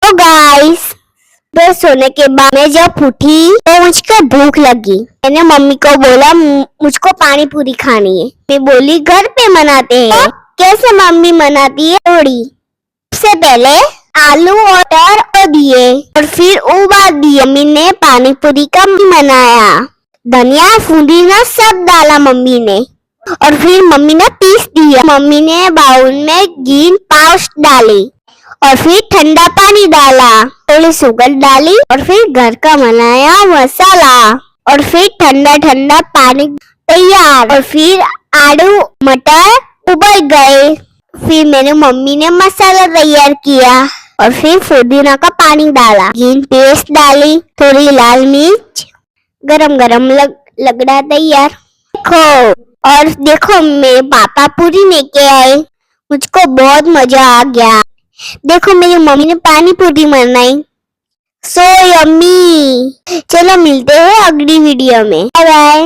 तो गाइस, फिर सोने के बाद मैं जब उठी तो मुझको भूख लगी। मैंने मम्मी को बोला मुझको पानी पूरी खानी है। मैं बोली घर पे बनाते हैं। कैसे मम्मी बनाती है? थोड़ी सबसे पहले आलू और मटर दिए और फिर उबाल दिए। मम्मी ने पानी पूरी का बनाया। धनिया पुदीना सब डाला मम्मी ने और फिर मम्मी ने पीस दिया। मम्मी ने बाउल में ग्रीन पाउच डाली और फिर ठंडा पानी डाला, थोड़ी शुगर डाली और फिर घर का बनाया मसाला और फिर ठंडा ठंडा पानी तैयार। और फिर आलू मटर उबल गए। फिर मैंने मम्मी ने मसाला तैयार किया और फिर पुदीना का पानी डाला, ग्रीन पेस्ट डाली, थोड़ी लाल मिर्च, गरम गरम लगड़ा तैयार। देखो और देखो मेरे पापा पूरी लेके आए। मुझको बहुत मजा आ गया। देखो मेरी मम्मी ने पानी पूरी बनाई। So yummy. चलो मिलते हैं अगली वीडियो में। Bye bye.